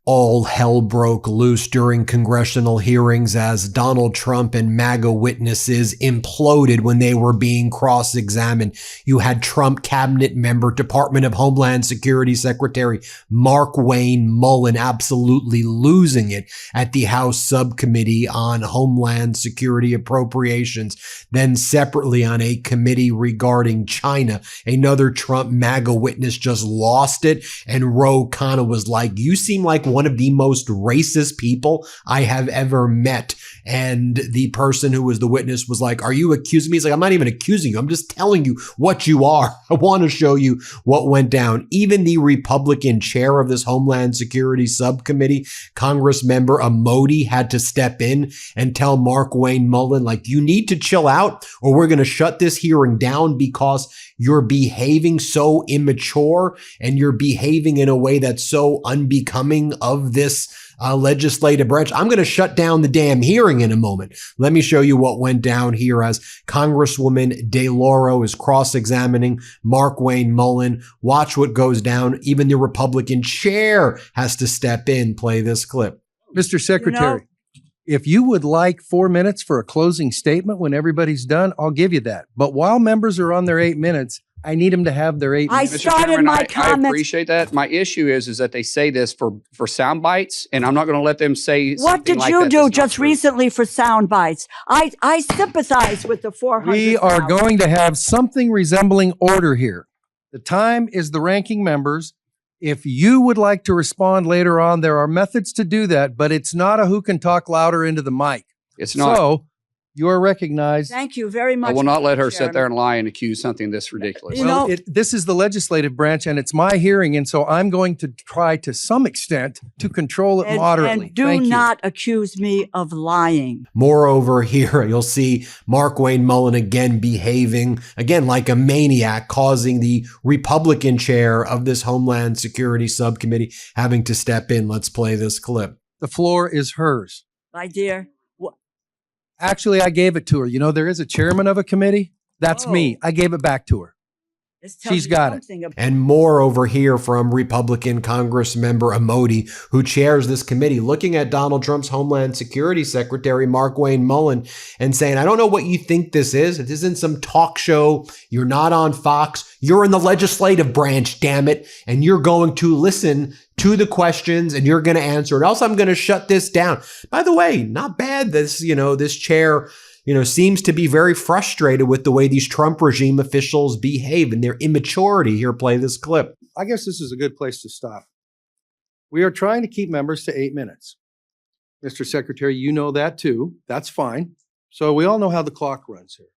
All hell broke loose during congressional hearings as Donald Trump and MAGA witnesses imploded when they were being cross-examined. You had Trump cabinet member, Department of Homeland Security Secretary Markwayne Mullin absolutely losing it at the House Subcommittee on Homeland Security Appropriations. Then separately on a committee regarding China, another Trump MAGA witness just lost it, and Khanna was like, "You seem like one of the most racist people I have ever met." And the person who was the witness was like, "Are you accusing me?" He's like, "I'm not even accusing you. I'm just telling you what you are. I want to show you what went down." Even the Republican chair of this Homeland Security Subcommittee, Congressmember McModi, had to step in and tell Markwayne Mullin, like, "You need to chill out or we're going to shut this hearing down because you're behaving so immature and you're behaving in a way that's so unbecoming of this legislative branch. I'm going to shut down the damn hearing in a moment." Let me show you what went down here as Congresswoman DeLauro is cross-examining Markwayne Mullin. Watch what goes down. Even the Republican chair has to step in. Play this clip. Mr. Secretary, if you would like 4 minutes for a closing statement when everybody's done, I'll give you that. But while members are on their 8 minutes, I need them to have their 8 minutes. I started my comments. I appreciate that. My issue is that they say this for sound bites, and I'm not going to let them say What did you do just recently for sound bites? I sympathize with the 400. We are going to have something resembling order here. The time is the ranking members. If you would like to respond later on, there are methods to do that, but it's not a who can talk louder into the mic. It's not. So you are recognized. Thank you very much. I will not let her Chairman. sit there and lie and accuse something this ridiculous. You Well, know- this is the legislative branch and it's my hearing. And so I'm going to try to some extent to control it moderately. And do Thank you. not accuse me of lying. Moreover, here you'll see Markwayne Mullin again behaving again like a maniac, causing the Republican chair of this Homeland Security Subcommittee having to step in. Let's play this clip. The floor is hers. My dear. Actually, I gave it to her. You know, there is a chairman of a committee. That's me. I gave it back to her. She's got it. And more over here from Republican Congressmember McModi, who chairs this committee, looking at Donald Trump's Homeland Security Secretary Markwayne Mullin and saying, "I don't know what you think this is. It isn't some talk show. You're not on Fox. You're in the legislative branch, damn it. And you're going to listen to the questions and you're going to answer it. Else I'm going to shut this down." By the way, not bad. This chair, seems to be very frustrated with the way these Trump regime officials behave and their immaturity. Here, play this clip. I guess this is a good place to stop. We are trying to keep members to 8 minutes. Mr. Secretary, you know that too. That's fine. So we all know how the clock runs here.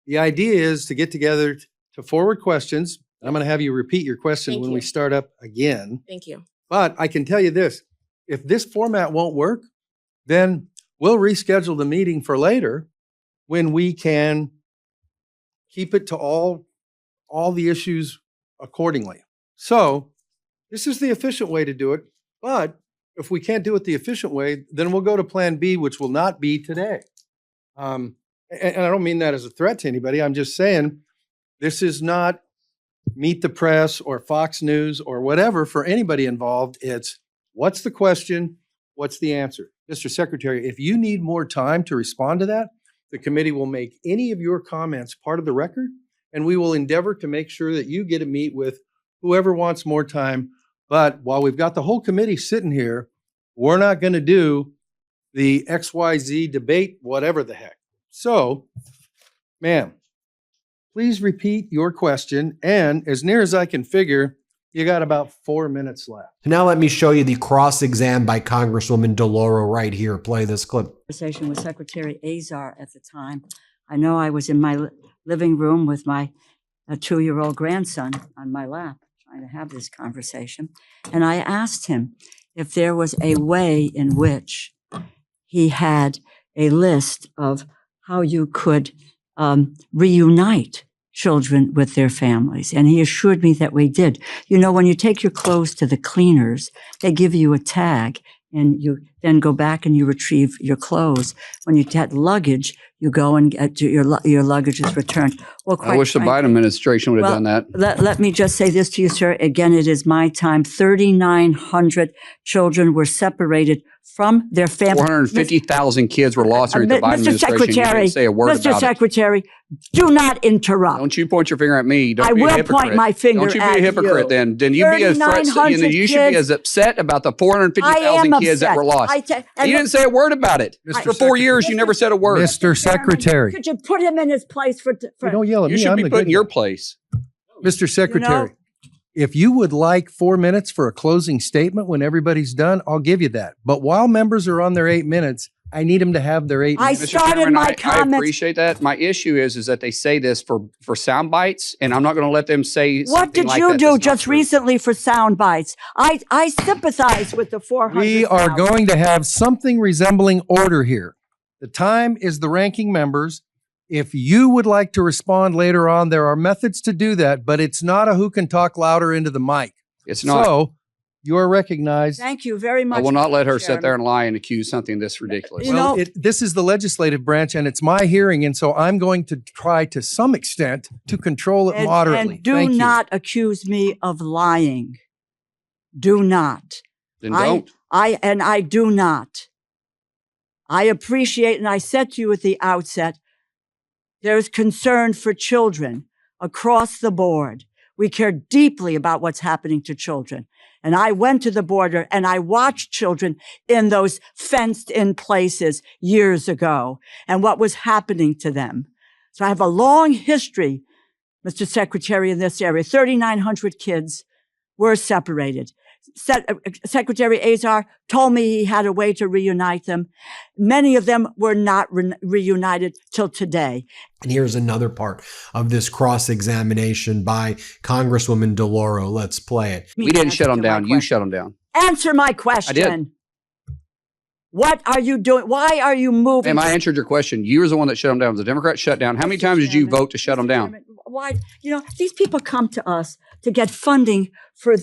The idea is to get together to forward questions. I'm going to have you repeat your question when we start up again. Thank you. But I can tell you this, if this format won't work, then we'll reschedule the meeting for later when we can keep it to all the issues accordingly. So this is the efficient way to do it. But if we can't do it the efficient way, then we'll go to Plan B, which will not be today. And I don't mean that as a threat to anybody. I'm just saying this is not Meet the Press or Fox News or whatever for anybody involved. It's what's the question? What's the answer? Mr. Secretary, if you need more time to respond to that, the committee will make any of your comments part of the record, and we will endeavor to make sure that you get to meet with whoever wants more time. But while we've got the whole committee sitting here, we're not going to do the XYZ debate, whatever the heck. So, ma'am, please repeat your question, and as near as I can figure, you got about 4 minutes left. Now let me show you the cross-exam by Congresswoman DeLauro right here. Play this clip. Conversation with Secretary Azar at the time. I know I was in my living room with my 2-year-old grandson on my lap trying to have this conversation. And I asked him if there was a way in which he had a list of how you could reunite children with their families. And he assured me that we did. You know, when you take your clothes to the cleaners, they give you a tag and you then go back and you retrieve your clothes. When you get luggage, you go and get your luggage is returned. Well, I wish the Biden administration would have done that. Let me just say this to you, sir. Again, it is my time. 3,900 children were separated from their families. 450,000 kids were lost during the Biden administration. You didn't say a word about it. Mr. Secretary, do not interrupt. Don't you point your finger at me. Don't I be a will hypocrite. point my finger Don't you at be a hypocrite you. then. Then you be as you should be as upset about the 450,000 kids that were lost. You didn't say a word about it. For 4 years, you never said a word. Mr. Secretary. Could you put him in his place for Don't yell at You me. should I'm be the put in good your guy. place. Mr. Secretary, if you would like 4 minutes for a closing statement when everybody's done, I'll give you that. But while members are on their 8 minutes, I need them to have their 8 minutes. I started my I comments. appreciate that. My issue is that they say this for sound bites, and I'm not going to let them say What did like you that do that's not just true. recently for sound bites? I sympathize with the 400. We are going to have something resembling order here. The time is the ranking members. If you would like to respond later on, there are methods to do that, but it's not a who can talk louder into the mic. It's not. So you are recognized. Thank you very much. I will not let her Mr. sit there and lie and accuse something this ridiculous. You Well, know- this is the legislative branch and it's my hearing. And so I'm going to try to some extent to control it moderately. And do Thank you. not accuse me of lying. Do not. Then don't. I do not. I appreciate, and I said to you at the outset, there's concern for children across the board. We care deeply about what's happening to children. And I went to the border and I watched children in those fenced in places years ago and what was happening to them. So I have a long history, Mr. Secretary, in this area. 3,900 kids were separated. Secretary Azar told me he had a way to reunite them. Many of them were not reunited till today. And here's another part of this cross-examination by Congresswoman DeLauro. Let's play it. We didn't shut them down. You shut them down. Answer my question. I did. What are you doing? Why are you moving? Ma'am, I answered your question. You were the one that shut them down. The Democrats shut down. How many times did you vote to shut them down? Why? You know, these people come to us to get funding for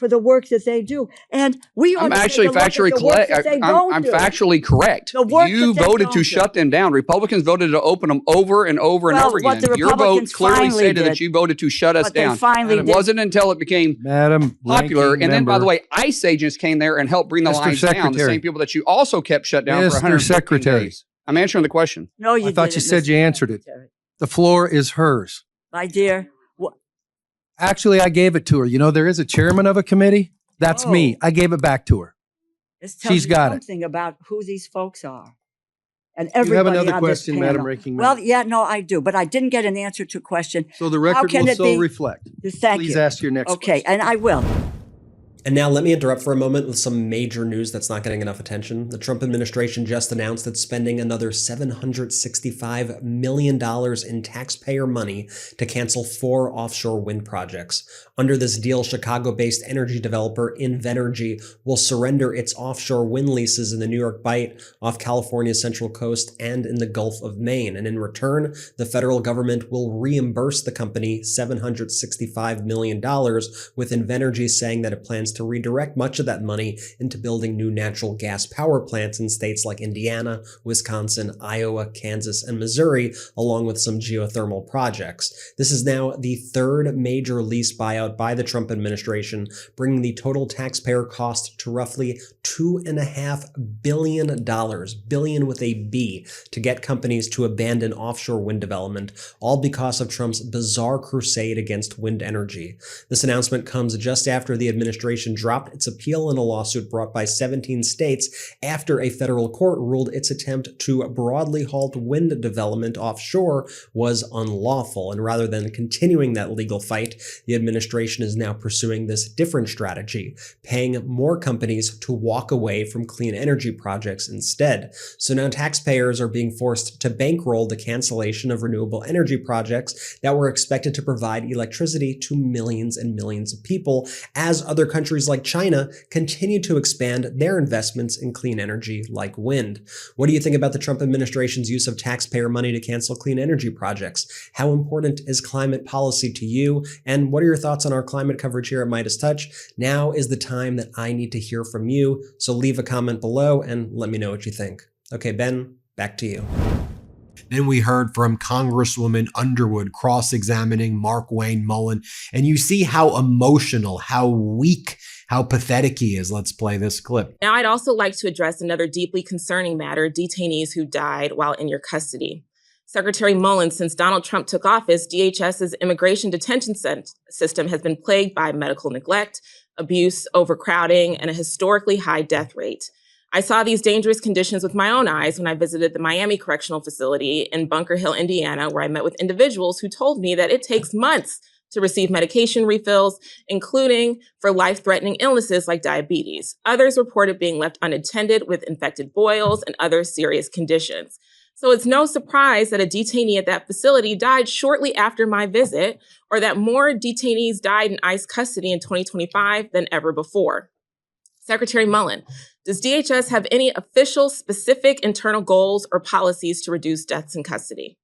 the work that they do. And we ought I'm to actually take a look at factually the work correct. that they I'm don't do. factually correct. The work You that they voted don't to do. shut them down. Republicans voted to open them over and over and Well, over what again. the Your vote Republicans clearly finally stated that did- you voted to shut us what they down. finally It did- wasn't until it became Madam popular. Ranking And then, by Member, the way, ICE agents came there and helped bring the Mr. lines down. The Secretary. same people that you also kept shut down for Mr. 115 Secretary. days. I'm answering the question. No, you I thought didn't, you said Mr. you answered it. Secretary. the floor is hers. My dear, Actually, I gave it to her. You know, there is a chairman of a committee. That's me. I gave it back to her. this tells She's you got it. something about who these folks are. And You have everybody another on this question, Madam panel. Ranking Well, Member. yeah, no, I do, but I didn't get an answer to a question. So the record can will it so be- reflect. Thank Please you. ask your next Okay, question. and I will. And now let me interrupt for a moment with some major news that's not getting enough attention. The Trump administration just announced it's spending another $765 million in taxpayer money to cancel 4 offshore wind projects. Under this deal, Chicago-based energy developer Invenergy will surrender its offshore wind leases in the New York Bight, off California's Central Coast, and in the Gulf of Maine. And in return, the federal government will reimburse the company $765 million, with Invenergy saying that it plans to redirect much of that money into building new natural gas power plants in states like Indiana, Wisconsin, Iowa, Kansas, and Missouri, along with some geothermal projects. This is now the 3rd major lease buyout by the Trump administration, bringing the total taxpayer cost to roughly $2.5 billion, billion with a B, to get companies to abandon offshore wind development, all because of Trump's bizarre crusade against wind energy. This announcement comes just after the administration dropped its appeal in a lawsuit brought by 17 states after a federal court ruled its attempt to broadly halt wind development offshore was unlawful. And rather than continuing that legal fight, the administration is now pursuing this different strategy, paying more companies to walk away from clean energy projects instead. So now taxpayers are being forced to bankroll the cancellation of renewable energy projects that were expected to provide electricity to millions and millions of people, as other countries like China continue to expand their investments in clean energy like wind. What do you think about the Trump administration's use of taxpayer money to cancel clean energy projects? How important is climate policy to you? And what are your thoughts on our climate coverage here at MeidasTouch? Now is the time that I need to hear from you. So leave a comment below and let me know what you think. Okay, Ben, back to you. Then we heard from Congresswoman Underwood cross-examining Markwayne Mullin. And you see how emotional, how weak, how pathetic he is. Let's play this clip. Now, I'd also like to address another deeply concerning matter, detainees who died while in your custody. Secretary Mullin, since Donald Trump took office, DHS's immigration detention system has been plagued by medical neglect, abuse, overcrowding, and a historically high death rate. I saw these dangerous conditions with my own eyes when I visited the Miami Correctional Facility in Bunker Hill, Indiana, where I met with individuals who told me that it takes months to receive medication refills, including for life-threatening illnesses like diabetes. Others reported being left unattended with infected boils and other serious conditions. So it's no surprise that a detainee at that facility died shortly after my visit, or that more detainees died in ICE custody in 2025 than ever before. Secretary Mullin, does DHS have any official specific internal goals or policies to reduce deaths in custody?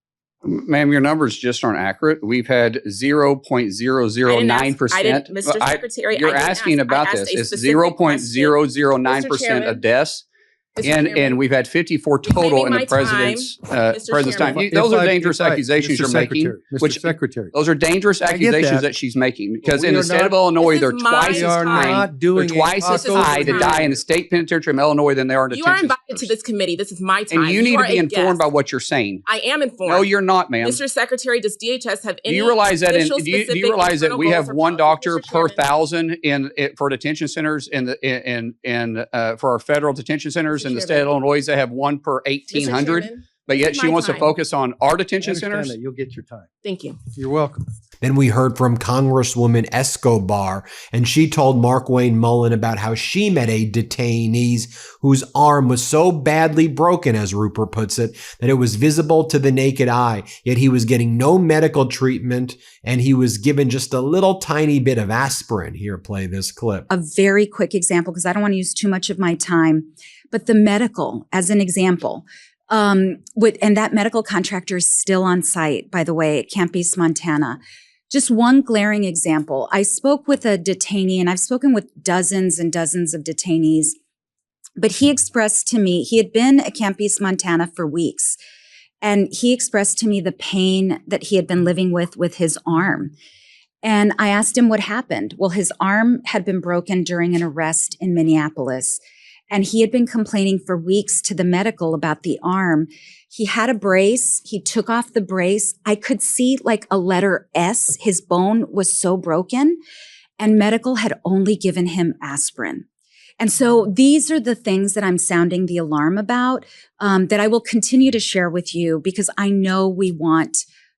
Ma'am, your numbers just aren't accurate. We've had 0.009%. Mr. Secretary, you're asking about this. It's 0.009% of deaths. And we've had 54 total in the president's time. Those are dangerous accusations you're making. Mr. Secretary. Those are dangerous accusations that she's making, because in the state of Illinois, they're twice as high to die in the state penitentiary of Illinois than they are in detention. You are invited to this committee. This is my time. And you need to be informed by what you're saying. I am informed. No, you're not, ma'am. Mr. Secretary, does DHS have any? Do you realize that? Do you realize that we have one doctor per 1,000 for detention centers for our federal detention centers in the state of Illinois? They have one per 1,800. But yet she wants to focus on our detention centers. You'll get your time. Thank you. You're welcome. Then we heard from Congresswoman Escobar, and she told Markwayne Mullin about how she met a detainee whose arm was so badly broken, as Rupert puts it, that it was visible to the naked eye, yet he was getting no medical treatment, and he was given just a little tiny bit of aspirin. Here, play this clip. A very quick example, because I don't want to use too much of my time, but the medical, as an example, and that medical contractor is still on site, by the way, at Camp East, Montana. Just one glaring example. I spoke with a detainee, and I've spoken with dozens and dozens of detainees, but he expressed to me, he had been at Camp East, Montana for weeks, and he expressed to me the pain that he had been living with his arm. And I asked him what happened. Well, his arm had been broken during an arrest in Minneapolis, and he had been complaining for weeks to the medical about the arm. He had a brace. He took off the brace. I could see like a letter S. His bone was so broken, and medical had only given him aspirin. And so these are the things that I'm sounding the alarm about, that I will continue to share with you, because I know we want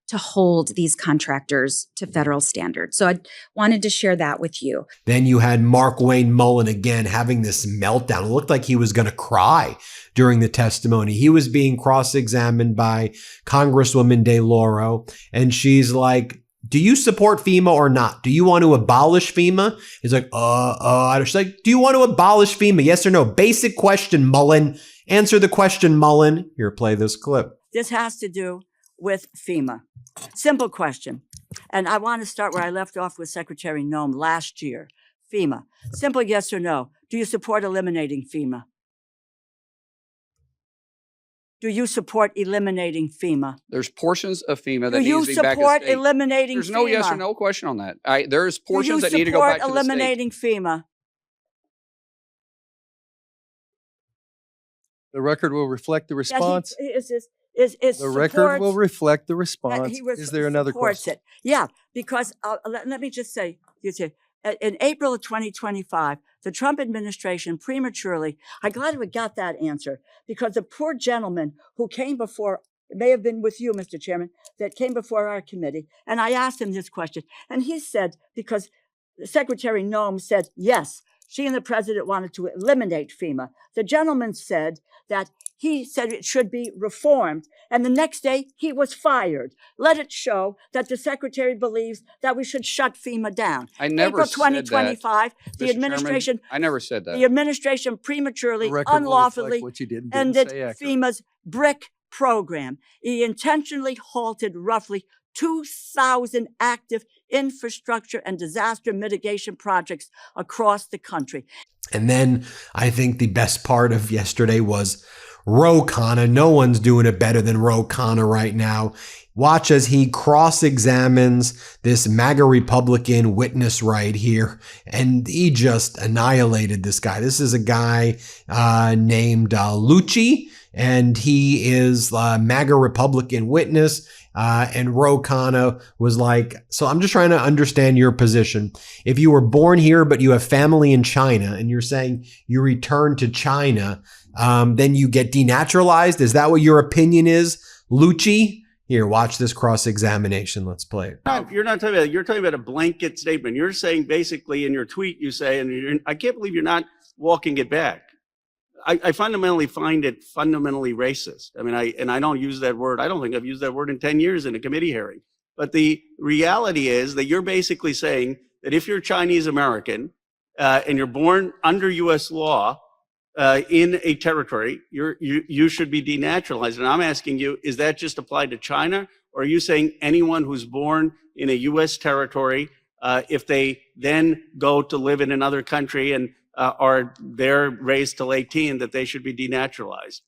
to hold these contractors to federal standards. So I wanted to share that with you. Then you had Markwayne Mullin again having this meltdown. It looked like he was going to cry during the testimony. He was being cross-examined by Congresswoman DeLauro, and she's like, do you support FEMA or not? Do you want to abolish FEMA? He's like, she's like, do you want to abolish FEMA? Yes or no? Basic question, Mullin. Answer the question, Mullin. Here, play this clip. This has to do with FEMA. Simple question. And I want to start where I left off with Secretary Noem last year. FEMA. Simple yes or no. Do you support eliminating FEMA? Do you support eliminating FEMA? There's portions of FEMA that need to be back at state. Do you support eliminating FEMA? There's no yes or no question on that. There's portions that need to go back to the state. Do you support eliminating FEMA? The record will reflect the response. The record will reflect the response. Is there another question? Yeah, because let me just say, in April of 2025, the Trump administration prematurely, I'm glad we got that answer, because the poor gentleman who came before, it may have been with you, Mr. Chairman, that came before our committee, and I asked him this question, and he said, because Secretary Noem said, yes, she and the president wanted to eliminate FEMA. The gentleman said that he said it should be reformed, and the next day he was fired. Let it show that the secretary believes that we should shut FEMA down. I never April 2025, said that. the administration. Chairman, I never said that. The administration prematurely, unlawfully ended FEMA's BRIC program. He intentionally halted roughly 2,000 active infrastructure and disaster mitigation projects across the country. And then I think the best part of yesterday was Khanna. No one's doing it better than Khanna right now. Watch as he cross-examines this MAGA Republican witness right here. And he just annihilated this guy. This is a guy named Lucci, and he is a MAGA Republican witness. And Khanna was like, so I'm just trying to understand your position. If you were born here, but you have family in China, and you're saying you return to China, then you get denaturalized. Is that what your opinion is, Lucci? Here, watch this cross-examination. Let's play it. You're not talking about, you're talking about a blanket statement. You're saying basically in your tweet, you say, and I can't believe you're not walking it back. I fundamentally find it fundamentally racist. I mean, I don't use that word. I don't think I've used that word in 10 years in a committee hearing. But the reality is that you're basically saying that if you're Chinese American and you're born under U.S. law in a territory, you should be denaturalized. And I'm asking you, is that just applied to China? Or are you saying anyone who's born in a U.S. territory, if they then go to live in another country and are there raised till 18, that they should be denaturalized?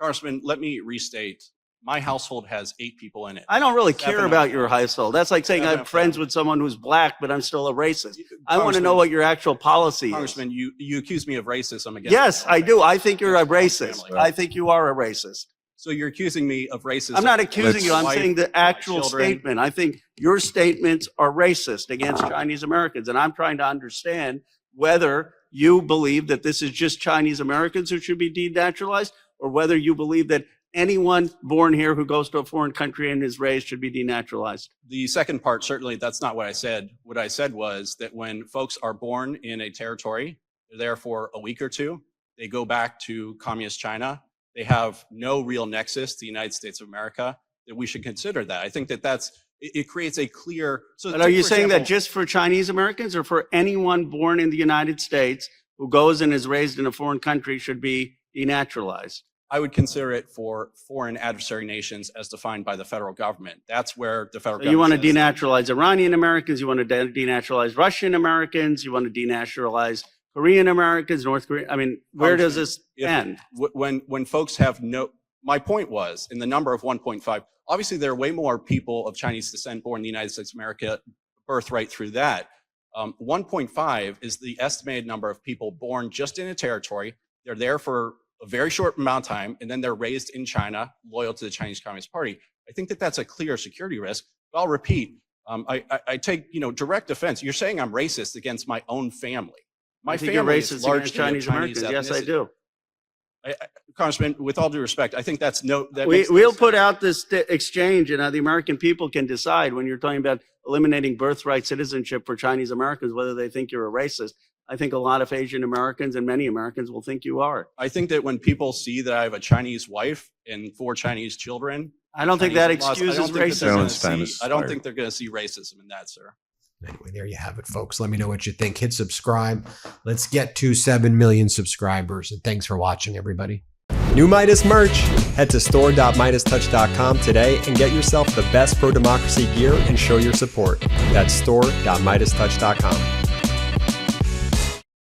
Congressman, let me restate. My household has 8 people in it. I don't really care 7 about of your them. household. That's like saying 7 I'm of friends them. with someone who's black, but I'm still a racist. I want to Congressman- know what your actual policy is. Congressman, you accuse me of racism against Yes, my I do. I think you're a against my racist. family. I think you are a racist. So you're accusing me of racism. I'm not accusing you. I'm Wife, saying the my actual children. statement. I think your statements are racist against Chinese Americans. And I'm trying to understand whether you believe that this is just Chinese Americans who should be denaturalized, or whether you believe that anyone born here who goes to a foreign country and is raised should be denaturalized. The second part, certainly, that's not what I said. What I said was that when folks are born in a territory, they're there for a week or two, they go back to communist China, they have no real nexus to the United States of America, that we should consider that. I think that it creates a clear. So But are you for saying that example, just for Chinese Americans, or for anyone born in the United States who goes and is raised in a foreign country should be denaturalized? I would consider it for foreign adversary nations as defined by the federal government. That's where the federal So you want to government says- denaturalize Iranian Americans, you want to denaturalize Russian Americans, you want to denaturalize Korean Americans, North Korea. I mean, where does this If- end? When folks have my point was in the number of 1.5, obviously there are way more people of Chinese descent born in the United States of America, birthright through that. 1.5 is the estimated number of people born just in a territory. They're there for a very short amount of time, and then they're raised in China, loyal to the Chinese Communist Party. I think that that's a clear security risk. But I'll repeat, I take direct offense. You're saying I'm racist against my own family. My I think you're family racist is largely against Chinese Americans. Yes, I ethnicity. do. Congressman, with all due respect, I think that's We'll put out this exchange, and the American people can decide when you're talking about eliminating birthright citizenship for Chinese Americans, whether they think you're a racist. I think a lot of Asian Americans and many Americans will think you are. I think that when people see that I have a Chinese wife and 4 Chinese children, I don't think that Chinese in-laws, excuses I don't think that they're gonna Gentleman's time see- is I don't expired. think they're going to see racism in that, sir. Anyway, there you have it, folks. Let me know what you think. Hit subscribe. Let's get to 7 million subscribers. And thanks for watching, everybody. New Midas merch. Head to store.MeidasTouch.com today and get yourself the best pro-democracy gear and show your support. That's store.MeidasTouch.com.